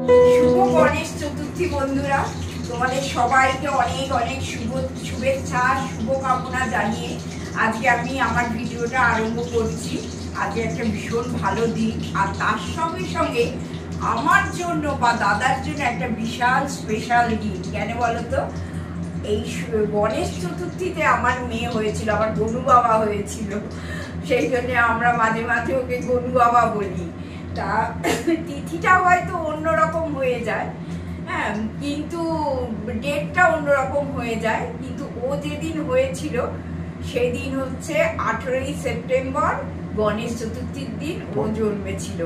শুভ গণেশ চতুর্থী বন্ধুরা, তোমাদের সবাইকে অনেক অনেক শুভেচ্ছা শুভকামনা জানিয়ে আজকে আমি আমার ভিডিওটা আরম্ভ করছি। আজকে একটা ভীষণ ভালো দিন, আর তার সঙ্গে সঙ্গে আমার জন্য বা দাদার জন্য একটা বিশাল স্পেশাল দিন। কেন বলো তো? এই গণেশ চতুর্থীতে আমার মেয়ে হয়েছিল, আমার গনু বাবা হয়েছিল, সেই জন্য আমরা মাঝে মাঝে ওকে গনু বাবা বলি। তা তিথিটা হয়তো অন্যরকম হয়ে যায়, হ্যাঁ, কিন্তু ডেটটা অন্যরকম হয়ে যায়। কিন্তু ও যেদিন হয়েছিল সেদিন হচ্ছে 18ই সেপ্টেম্বর, গণেশ চতুর্থীর দিন ও জন্মেছিল।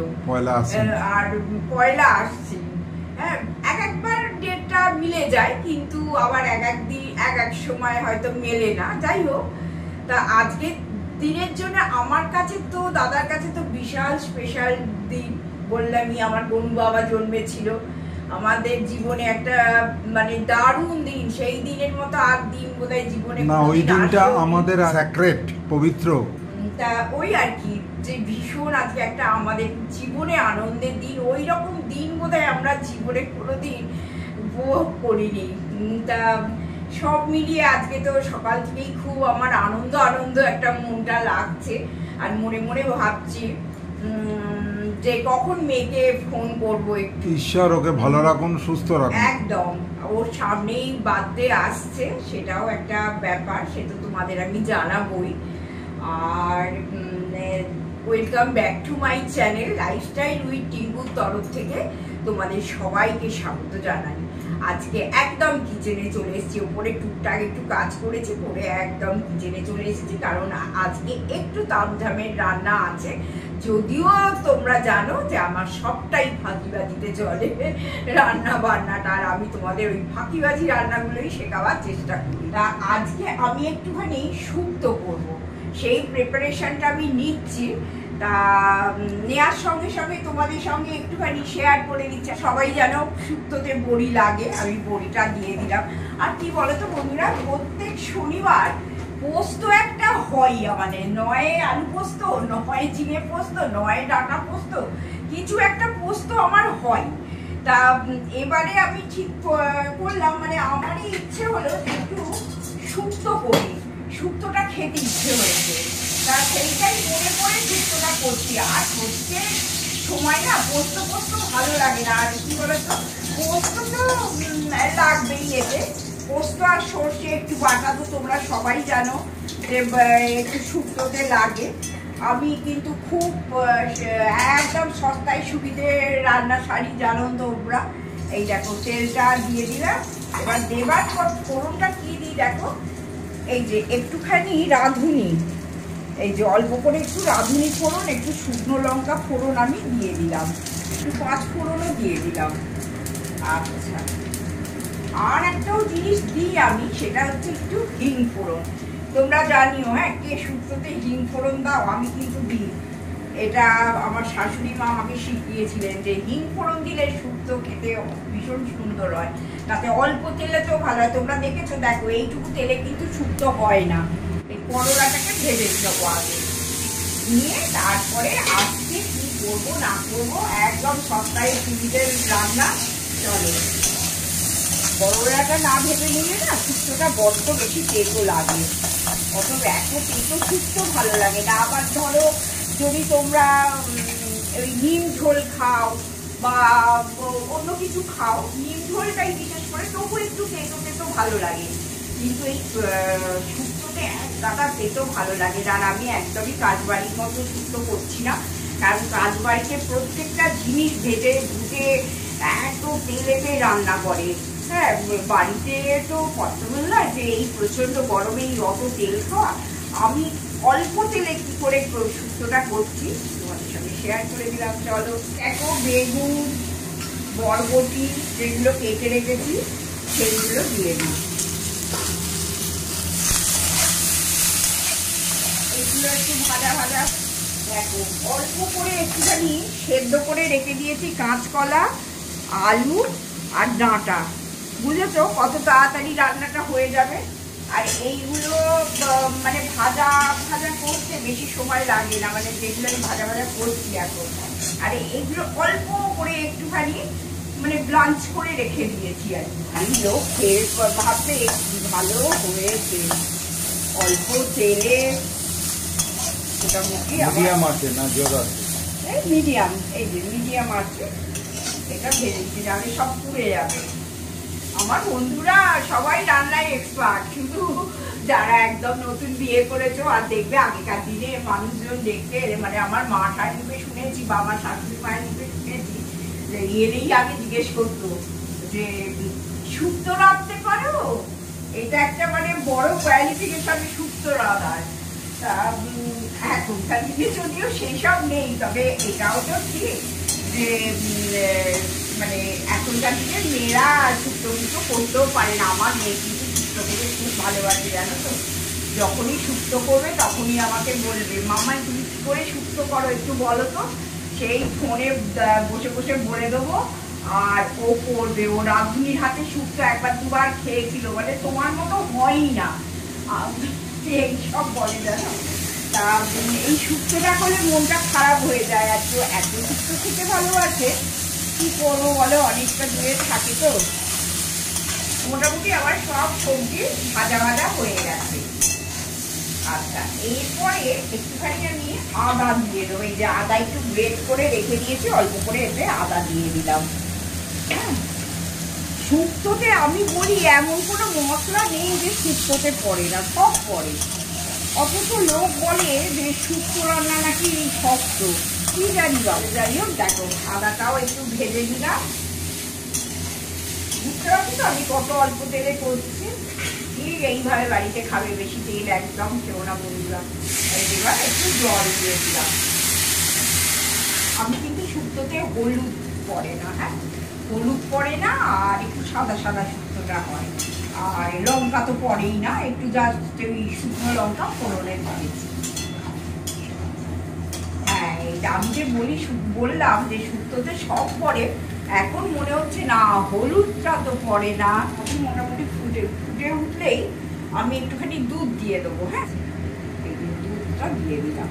আর পয়লা আসছে, হ্যাঁ, একবার ডেটটা মিলে যায়, কিন্তু আবার একদিন এক সময় হয়তো মেলে না। যাই হোক, তা আজকে দিনের জন্য আমার কাছে তো, দাদার কাছে তো বিশাল স্পেশাল দিন। বললামই, আমার গনু বাবা জন্মেছিল। আমাদের জীবনে একটা মানে দারুণ দিন। সেই দিনের মতো আর দিন বোধহয় জীবনে না, ওই দিনটা আমাদের স্যাক্রেড, পবিত্র। তা ওই আর কি, যে ভীষণ আজকে একটা আমাদের জীবনে আনন্দের দিন। ওই রকম দিন বোধহয় আমরা জীবনে কোনোদিন উপভোগ করিনি। তা সব মিলিয়ে আজকে তো সকাল থেকেই খুব আমার আনন্দ একটা মনটা লাগছে। আর মনে মনে ভাবছি যে কখন মেয়েকে ফোন করবো, একটু ঈশ্বর ওকে ভালো রাখুন, সুস্থ রাখুন। একদম। ওর সামনেই বার্থডে আসছে, সেটাও একটা ব্যাপার, সেটা তোমাদের আমি জানাবোই। আর welcome back to my channel lifestyle with টিঙ্কুর তরফ থেকে তোমাদের সবাইকে স্বাগত জানাই। আজকে একদম কিচেনে চলে এসেছি। ওপরে টুকটাক একটু কাজ করেছি, করে একদম কিচেনে চলে এসেছি, কারণ আজকে একটু তামঝামের রান্না আছে। যদিও তোমরা জানো যে আমার সবটাই ফাঁকিবাজিতে চলে রান্না বান্নাটা, আর আমি তোমাদের ওই ফাঁকিবাজি রান্নাগুলোই শেখাবার চেষ্টা করি। তা আজকে আমি একটুখানি শুক্তো করব, সেই প্রিপারেশনটা আমি নিচ্ছি। তা নেওয়ার সঙ্গে সঙ্গে তোমাদের সঙ্গে একটুখানি শেয়ার করে দিচ্ছি। সবাই জানো শুক্তোতে বড়ি লাগে, আমি বড়িটা দিয়ে দিলাম। আর কি বলতো বন্ধুরা, প্রত্যেক শনিবার পোস্ত একটা হয় আমাদের, নয় আলু পোস্ত, নয় ঝিঙে পোস্ত, নয় ডাঁটা পোস্ত, কিছু একটা পোস্ত আমার হয়। তা এবারে আমি ঠিক করলাম, মানে আমারই ইচ্ছে হলো একটু শুক্তো করি, শুক্তোটা খেতে ইচ্ছে হয়েছে। তা সেইটাই মনে করে শুক্তোটা করছি। আর করতে সময় না পোস্ত ভালো লাগে না। আর কি বলতো, পোস্ত তো লাগবেই এতে। পোস্ত আর সর্ষে একটু বাটা তো তোমরা সবাই জানো যে একটু শুক্তোতে লাগে। আমি কিন্তু খুব একদম সস্তায় সুবিধে রান্না সারি, জানো তোমরা। এই দেখো তেলটা দিয়ে দিলাম। এবার দেবার পর ফোড়নটা কি দিই দেখো, এই যে একটুখানি রাঁধুনি, এই যে অল্প করে একটু রাঁধুনি ফোড়ন, একটু শুকনো লঙ্কা ফোড়ন আমি দিয়ে দিলাম, একটু 5 ফোড়নও দিয়ে দিলাম। আচ্ছা, আর একটাও জিনিস দিই আমি, সেটা হচ্ছে একটু হিং ফোড়ন। তোমরা জানিও, হ্যাঁ, কে শুক্তোতে হিং ফোড়ন দাও, আমি কিন্তু দিই। এটা আমার শাশুড়ি মা আমাকে শিখিয়েছিলেন যে হিং ফোড়ন দিলে শুক্তো খেতে ভীষণ সুন্দর হয়। তাতে অল্প তেলে তো ভালো হয়। তোমরা দেখেছো, দেখো এইটুকু তেলে কিন্তু শুক্তো হয় না। এই করলাটাকে ভেজে নেবো আগে, নিয়ে তারপরে আজকে কি করবো না করবো একদম সস্তায় সুবিধের রান্না। চলো, করলাটা না ভেজে নিলে না শুক্তোটা বড্ড বেশি তেতো লাগে। অত এত তেতো শুক্তো ভালো লাগে না। আবার ধরো যদি তোমরা ওই নিম ঝোল খাও বা অন্য কিছু খাও, নিম ঝোলটাই বিশেষ করে, তবু একটু তেতো ভালো লাগে। কিন্তু এই শুক্তোতে এক গাদা তেতো ভালো লাগে। আর আমি একদমই কাজবাড়ির মতো শুক্তো করছি না, কারণ কাজবাড়িতে প্রত্যেকটা জিনিস ভেজে ভুজে এত তেলেতে রান্না করে। হ্যাঁ, বাড়িতে তো পছন্দ নয় যে এই প্রচন্ড গরমে অত তেল খাওয়া। আমি অল্প তেলে কি করে শুক্তোটা করছি তোমাদের সঙ্গে শেয়ার করে দিলাম। চলো, দেখো বেগুন বরবটি যেগুলো কেটে রেখেছি সেগুলো দিয়ে দিই। এগুলো একটু ভাজা দেখো, অল্প করে একটুখানি সেদ্ধ করে রেখে দিয়েছি কাঁচকলা, আলু আর ডাঁটা। বুঝেছো কত তাড়াতাড়ি রান্নাটা হয়ে যাবে। আর এইগুলো মানে ভাজা করতে বেশি সময় লাগে না, মানে যেগুলো আমি ভাজা করছি এখন। আর এইগুলো অল্প করে একটুখানি মানে ব্লাঞ্চ করে রেখে দিয়েছি আর কি। লোক খেয়ে ভাবতে ভালো হয়েছে, অল্প তেলে মোটামুটি মিডিয়াম আছে না জোর আছে? মিডিয়াম, এই যে মিডিয়াম আছে। এটা ভেজেছি, জানি সব পুড়ে যাবে। আমার বন্ধুরা সবাই রান্নায় এক্সপার্ট, শুধু যারা একদম নতুন বিয়ে করেছো আর দেখবে আগেকার দিনে মানুষজন দেখতে এলে, মানে আমার মা ঠায় মুখে শুনেছি, বাবা শাশুড়ি মায়ের মুখে শুনেছি, যে এলেই আগে জিজ্ঞেস করতো যে শুক্তো রাঁধতে পারো। এটা একটা মানে বড় কোয়ালিফিকেশন, শুক্তো রাঁধার। তা এখনকার দিনে যদিও সেই সব নেই, তবে এটাও তো ঠিক যে মানে এখনকার দিনে মেয়েরা শুক্তো ফুটো করতেও পারে না। আমার মেয়ে কিন্তু শুক্তো করে খুব ভালোবাসে, জানো তো। যখনই শুক্তো করবে তখনই আমাকে বলবে, মামা তুমি কি করে শুক্তো করো একটু বলো তো। সেই ফোনে বসে বসে বলে দেবো, আর ও করবে। ও রাঁধুনির হাতে শুক্তো একবার দুবার খেয়েছিল, মানে তোমার মতো হয়ই না, এই সব বলে, জানো। তা এই শুক্তোটা করলে মনটা খারাপ হয়ে যায়। আর তো এত শুক্তো খেতে ভালোবাসে, কি করবো বলো, অনেকটা দূরে থাকে তো। মোটামুটি আমার সব সবজি ভাজা ভাজা হয়ে গেছে। আচ্ছা, এরপরে একটুখানি আমি আদা দিয়ে দেবো। এই যে আদা একটু গ্রেট করে রেখে দিয়েছি, অল্প করে এতে আদা দিয়ে দিলাম। হ্যাঁ, শুক্তোতে আমি বলি এমন কোনো মশলা নেই যে শুক্তোতে পড়ে না, সব পড়ে। অথচ লোক বলে যে শুক্তো রান্না নাকি শক্ত, কি জানি বলে। যাই হোক, দেখো আদাটাও একটু ভেজে দিলাম। বুঝতে পারছি তো আমি কত অল্প তেলে করছি। ঠিক এইভাবে বাড়িতে খাবে, বেশি তেল একদম খেও না বন্ধুরা। এবার একটু জল দিয়ে দিলাম। আমি কিন্তু শুক্তোতে হলুদ পড়ে না, হ্যাঁ হলুদ পড়ে না, আর একটু সাদা সাদা শুক্তোটা হয়। আর লঙ্কা তো পড়েই না, একটু জাস্ট ওই শুকনো লঙ্কা ফোড়নে দিয়েছি। হ্যাঁ, এটা আমি যে বললাম যে শুক্তোতে সব পড়ে, এখন মনে হচ্ছে না হলুদটা তো পড়ে না। এখন মোটামুটি ফুটে উঠলেই আমি একটুখানি দুধ দিয়ে দেবো। হ্যাঁ, এই দুধটা দিয়ে দিলাম।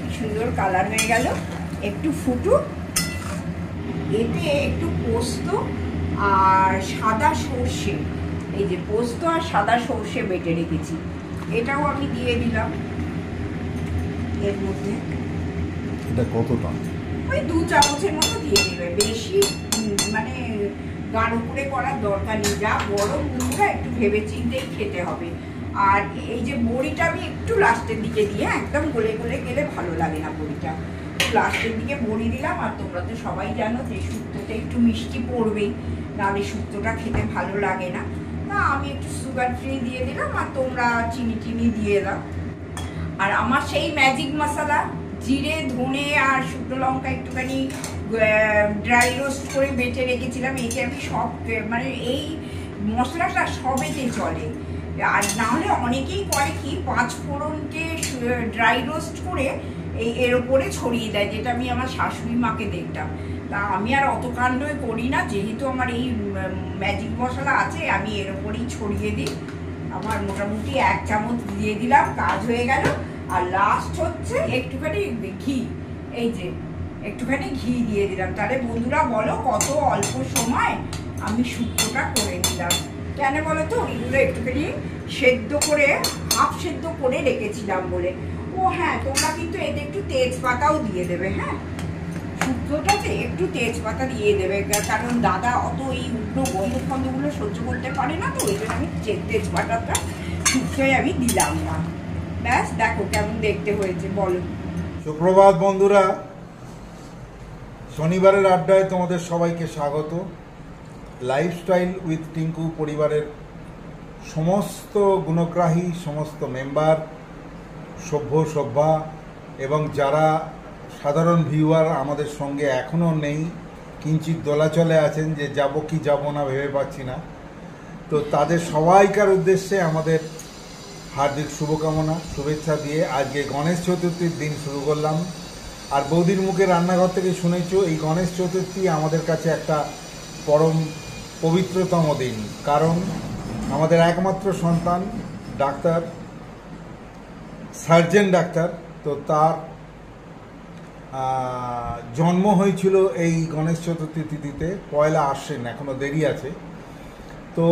কি সুন্দর কালার হয়ে গেল। একটু ফুটুক, এতে একটু পোস্ত আর সাদা সর্ষে, এই যে পোস্ত আর সাদা সর্ষে বেটে রেখেছি, এটাও আমি দিয়ে দিলাম এর মধ্যে। এটা কতটা? ওই 2 চামচের মতো দিয়ে দেবে, বেশি মানে গাঢ় করে করার দরকার নেই। যা বড় মুখটা একটু ভেবে চিন্তেই খেতে হবে। আর এই যে বড়িটা আমি একটু লাস্টের দিকে দিয়ে, একদম গলে গলে গেলে ভালো লাগে না বড়িটা, লাস্টের দিকে বড়ি দিলাম। আর তোমরা তো সবাই জানো যে শুক্তোতে একটু মিষ্টি পড়বেই, নাহলে শুক্তোটা খেতে ভালো লাগে না। না, আমি একটু সুগার ফ্রি দিয়ে দিলাম, আর তোমরা চিনি টিনি দিয়ে দাও। আর আমার সেই ম্যাজিক মশলা, জিরে ধনে আর শুকনো লঙ্কা একটুখানি ড্রাই রোস্ট করে বেটে রেখেছিলাম, একে আমি সব মানে এই মশলাটা সবেতে চলে। আর নাহলে অনেকেই করে কি 5 ফোড়নকে ড্রাই রোস্ট করে এর ওপরে ছড়িয়ে দেয়, যেটা আমি আমার শাশুড়ি মাকে দেখতাম। তা আমি আর অত কাণ্ডই করি না, যেহেতু আমার এই ম্যাজিক মশলা আছে আমি এর ওপরেই ছড়িয়ে দিই। আমার মোটামুটি 1 চামচ দিয়ে দিলাম, কাজ হয়ে গেল। আর লাস্ট হচ্ছে একটুখানি ঘি, এই যে একটুখানি ঘি দিয়ে দিলাম। তাহলে বন্ধুরা বলো কত অল্প সময় আমি শুক্তোটা করে নিলাম। কেন বলো তো, ওইগুলো একটুখানি সেদ্ধ করে, হাফ সেদ্ধ করে রেখেছিলাম বলে। ও হ্যাঁ, তোমরা কিন্তু এতে একটু তেজপাতাও দিয়ে দেবে। হ্যাঁ, শুক্তোটাতে একটু তেজপাতা দিয়ে দেবে, কারণ দাদা অত এই উগ্র গন্ধ ফন্ধগুলো সহ্য করতে পারে না, তো ওই জন্য আমি তেজপাতাটা শুক্তোয় আমি দিলাম না। ব্যাস, দেখো কেমন দেখতে হয়েছে বলো। সুপ্রভাত বন্ধুরা, শনিবারের আড্ডায় তোমাদের সবাইকে স্বাগত। লাইফস্টাইল উইথ টিঙ্কু পরিবারের সমস্ত গুণগ্রাহী সমস্ত মেম্বার, সভ্য সভ্যা এবং যারা সাধারণ ভিউয়ার আমাদের সঙ্গে এখনও নেই, কিঞ্চিত দোলাচলে আছেন যে যাব কি যাব না ভেবে পাচ্ছি না, তো তাদের সবাইকার উদ্দেশ্যে আমাদের হার্দিক শুভকামনা শুভেচ্ছা দিয়ে আজকে গণেশ চতুর্থীর দিন শুরু করলাম। আর বৌদির মুখে রান্নাঘর থেকে শুনেছো, এই গণেশ চতুর্থী আমাদের কাছে একটা পরম পবিত্রতম দিন, কারণ আমাদের একমাত্র সন্তান ডাক্তার সার্জেন ডাক্তার। তো তার জন্ম হয়েছিল এই গণেশ চতুর্থী তিথিতে, 1 আশ্বিন, এখনও দেরি আছে। তো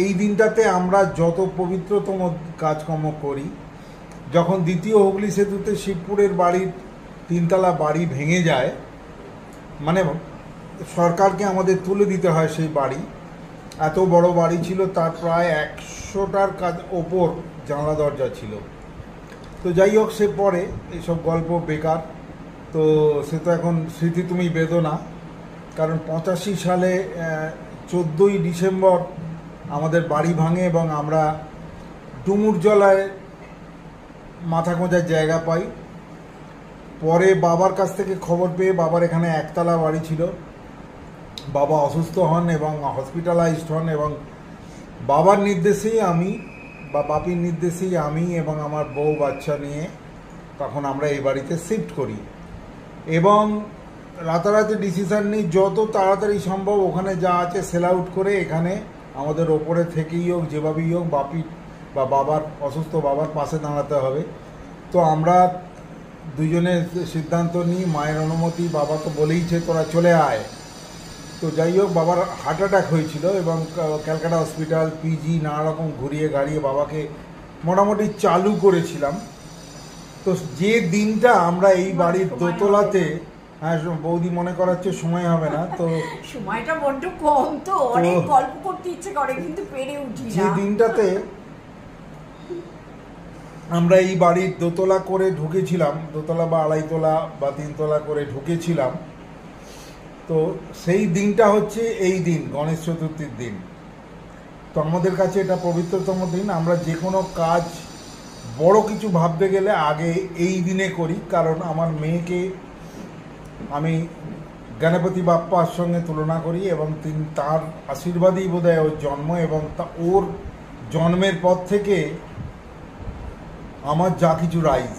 এই দিনটাতে আমরা যত পবিত্রতম কাজকর্ম করি, যখন দ্বিতীয় হুগলি সেতুতে শিবপুরের বাড়ির 3তলা বাড়ি ভেঙে যায়, মানে সরকারকে আমাদের তুলে দিতে হয় সেই বাড়ি, এত বড় বাড়ি ছিল, তার প্রায় 100টার ওপর জানলা দরজা ছিল। তো যাই হোক, সে পরে এইসব গল্প বেকার। তো সে তো এখন স্মৃতি তুমি বেদনা, কারণ 85 সালে 14ই ডিসেম্বর আমাদের বাড়ি ভাঙে এবং আমরা ডুমুরজলায় মাথা গোঁজার জায়গা পাই। পরে বাবার কাছ থেকে খবর পেয়ে, বাবার এখানে 1তলা বাড়ি ছিল, বাবা অসুস্থ হন এবং হসপিটালাইজড হন, এবং বাবার নির্দেশেই আমি বা বাপির নির্দেশেই আমি এবং আমার বউ বাচ্চা নিয়ে তখন আমরা এই বাড়িতে শিফট করি। এবং রাতারাতি ডিসিশান নিই যত তাড়াতাড়ি সম্ভব ওখানে যা আছে সেল আউট করে এখানে আমাদের ওপরে থেকেই হোক, যেভাবেই হোক, বাপি বা বাবার অসুস্থ বাবার পাশে দাঁড়াতে হবে। তো আমরা দুজনে সিদ্ধান্ত নিই, মায়ের অনুমতি, বাবা তো বলেইছে তোরা চলে আয়। তো যাই হোক, বাবার হার্ট অ্যাটাক হয়েছিল এবং ক্যালকাটা হসপিটাল, পিজি, নানা রকম ঘুরিয়ে গাড়িয়ে বাবাকে মোটামুটি চালু করেছিলাম। তো যে দিনটা আমরা এই বাড়ির দোতলাতে, হ্যাঁ বৌদি মনে করাচ্ছে সময় হবে না, তো সময়টা বড্ড কম, তো অনেক গল্প করতে ইচ্ছে করে কিন্তু পেরে উঠি না। যে দিনটাতে আমরা এই বাড়ির দোতলা করে ঢুকেছিলাম, দোতলা বা 2.5 তলা বা 3 তলা করে ঢুকেছিলাম, তো সেই দিনটা হচ্ছে এই দিন, গণেশ চতুর্থীর দিন। তো আমাদের কাছে এটা পবিত্রতম দিন। আমরা যে কোনো কাজ বড় কিছু ভাবতে গেলে আগে এই দিনে করি, কারণ আমার মেয়েকে আমি গণপতি বাপ্পার সঙ্গে তুলনা করি এবং তার আশীর্বাদই বোধহয় ওর জন্ম, এবং ওর জন্মের পর থেকে আমার যা কিছু রাইজ,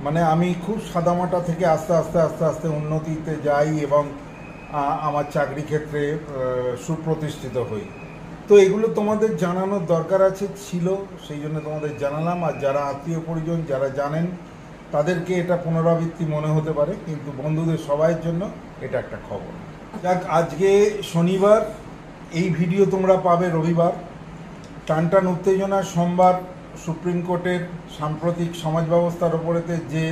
মানে আমি খুব সাদামাটা থেকে আস্তে আস্তে আস্তে আস্তে উন্নতিতে যাই এবং আমার চাকরি ক্ষেত্রে সুপ্রতিষ্ঠিত হই। তো এগুলো তোমাদের জানানোর দরকার ছিল, সেই জন্য তোমাদের জানালাম। আর যারা আত্মীয় পরিজন যারা জানেন তাদেরকে এটা পুনরাবৃত্তি মনে হতে পারে, কিন্তু বন্ধুদের সবাইয়ের জন্য এটা একটা খবর। যাক, আজকে শনিবার, এই ভিডিও তোমরা পাবে রবিবার। টানটান উত্তেজনা সোমবার সুপ্রিম কোর্টের সাম্প্রতিক সমাজ ব্যবস্থার ওপরেতে যে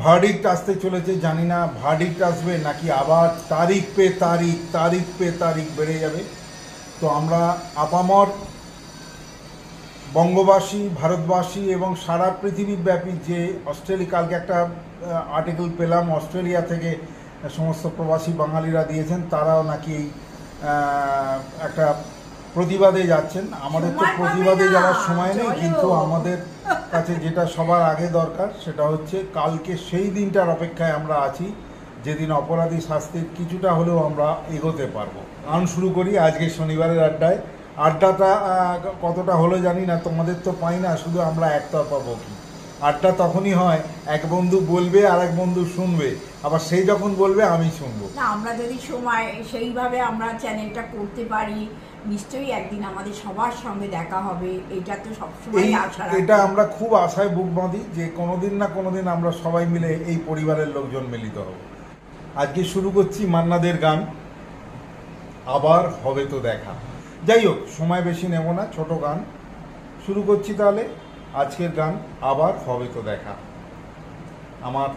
ভার্ডিক্ট আসতে চলেছে, জানি না ভার্ডিক্ট আসবে নাকি আবার তারিখ পে তারিখ বেড়ে যাবে। তো আমরা আপামর বঙ্গবাসী, ভারতবাসী এবং সারা পৃথিবীব্যাপী যে কালকে একটা আর্টিকেল পেলাম অস্ট্রেলিয়া থেকে সমস্ত প্রবাসী বাঙালিরা দিয়েছেন, তারাও নাকি একটা প্রতিবাদে যাচ্ছেন। আমাদের তো প্রতিবাদে যাওয়ার সময় নেই, কিন্তু আমাদের কাছে যেটা সবার আগে দরকার সেটা হচ্ছে কালকে সেই দিনটার অপেক্ষায় আমরা আছি যেদিন অপরাধী শাস্তির কিছুটা হলেও আমরা এগোতে পারবো। শুরু করি আজকে শনিবারের আড্ডায়। আড্ডাটা কতটা হলো জানি না, তোমাদের তো পাই না, শুধু আমরা একতরফা বকি। আড্ডা তখনই হয় এক বন্ধু বলবে আর এক বন্ধু শুনবে, আবার সেই যখন বলবে আমি শুনবো না। আমরা যদি সময় সেইভাবে আমরা চ্যানেলটা করতে পারি, নিশ্চয়ই একদিন আমাদের সবার সঙ্গে দেখা হবে। এটা তো সবসময় আশা রাখি, এটা আমরা খুব আশায় বুক বাঁধি যে কোনোদিন না কোনোদিন আমরা সবাই মিলে এই পরিবারের লোকজন মিলিত হব। আজকে শুরু করছি মান্নাদের গান, আবার হবে তো দেখা। যাই হোক, সময় বেশি নেব না, ছোট গান শুরু করছি। তাহলে আজকের গান আবার হবে তো দেখা। আমার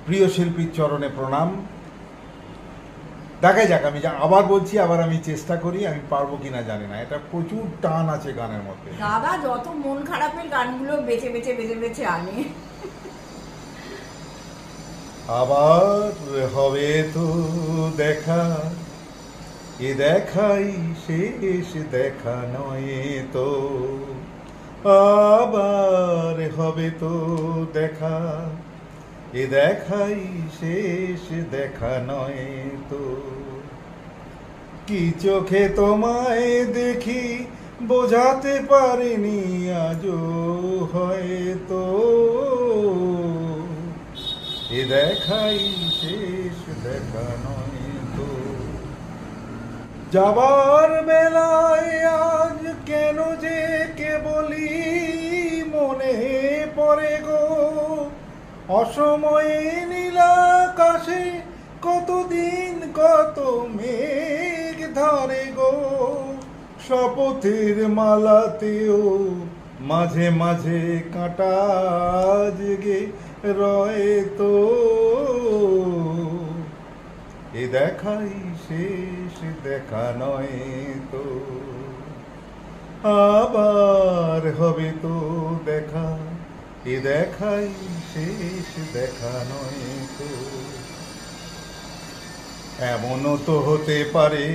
প্রিয় শিল্পীর চরণে প্রণাম। দেখা যাক, আমি আবার বলছি, আবার আমি চেষ্টা করি, আমি পারবো কিনা জানি না। এটা প্রচুর টান আছে গানের মধ্যে। দাদা যত মন খারাপের গানগুলো বেছে বেছে বেছে বেছে আনে। আবার হবে তো দেখা, এ দেখাই শেষ দেখা নয় তো। আবার হবে তো দেখা, এ দেখাই শেষ দেখা নয় তো। কি চোখে তোমায় দেখি বোঝাতে পারিনি আজও হয়তো, এ দেখাই শেষ দেখা নয় তো। যাবার বেলায় আজ কেন যে কেবলই অসময়ে নীলাকাশে কতদিন কত মেঘ ধরে গো, শপথের মালাতেও মাঝে মাঝে কাঁটা জেগে রয়ে তো, এ দেখাই শেষ দেখা নয় তো, আবার হবে তো দেখা, এ দেখাই শেষ দেখা নয় তো। এমনও তো হতে পারে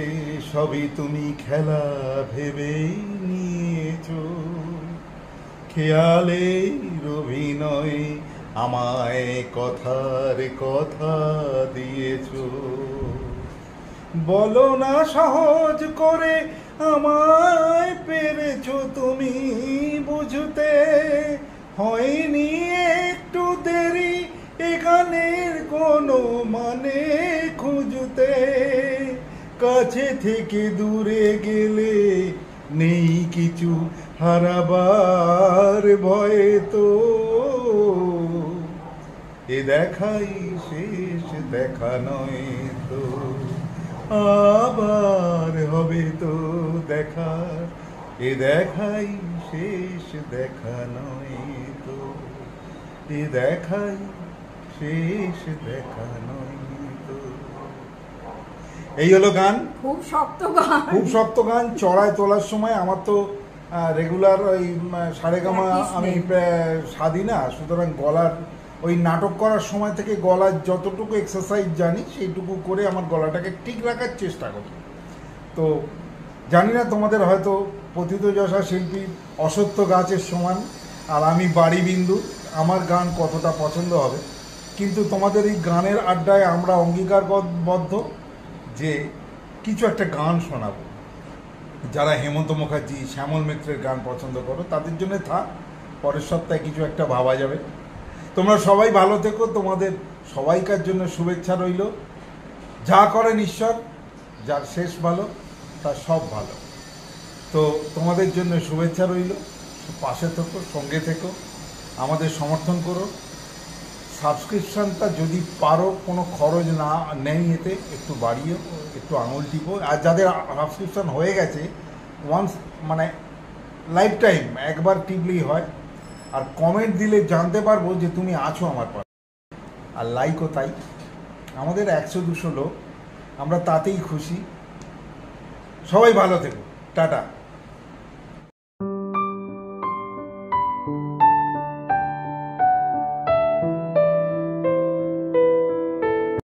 সবই তুমি খেলা ভেবেই নিয়েছো, খেয়ালের অভিনয় আমায় কথার কথা দিয়েছো। বলো না সহজ করে আমায় পেরেছো তুমি বুঝতে, হয়নি একটু দেরি এখানের কোনো মানে খুঁজতে, কাছে থেকে দূরে গেলে নেই কিছু হারাবার ভয়ে তো, এ দেখাই শেষ দেখা নয় তো, আবার হবে তো দেখা, এ দেখাই শেষ দেখা নয় তো, এ দেখাই শেষ দেখা নয় তো। এই হলো গান, খুব শক্ত গান, খুব শক্ত গান। চড়ায় তোলার সময় আমার তো রেগুলার ওই সারেগামা আমি সাধি না, সুতরাং গলার ওই নাটক করার সময় থেকে গলার যতটুকু এক্সারসাইজ জানি সেইটুকু করে আমার গলাটাকে ঠিক রাখার চেষ্টা করি। তো জানি না তোমাদের হয়তো পতিতযশা শিল্পী অসত্য গাছের সমান আর আমি বাড়ি বিন্দু, আমার গান কতটা পছন্দ হবে, কিন্তু তোমাদের এই গানের আড্ডায় আমরা অঙ্গীকারবদ্ধ যে কিছু একটা গান শোনাবো। যারা হেমন্ত মুখার্জি, শ্যামল মিত্রের গান পছন্দ করো তাদের জন্য থাক, পরের সপ্তাহে কিছু একটা ভাবা যাবে। তোমরা সবাই ভালো থেকো, তোমাদের সবাইকার জন্য শুভেচ্ছা রইল। যা করেন ঈশ্বর, যার শেষ ভালো তার সব ভালো। তো তোমাদের জন্য শুভেচ্ছা রইল, পাশে থেকো, সঙ্গে থেকো, আমাদের সমর্থন করো। সাবস্ক্রিপশানটা যদি পারো, কোনো খরচ না নেই, এতে একটু বাড়িও, একটু আঙুল টিপো। আর যাদের সাবস্ক্রিপশান হয়ে গেছে ওয়ান্স মানে লাইফ টাইম একবার টিপলেই হয়। আর কমেন্ট দিলে জানতে পারবো যে তুমি আছো আমার পাশে। আর লাইকও তাই, আমাদের 100-200 লোক, আমরা তাতেই খুশি। সবাই ভালো থেকো, টাটা।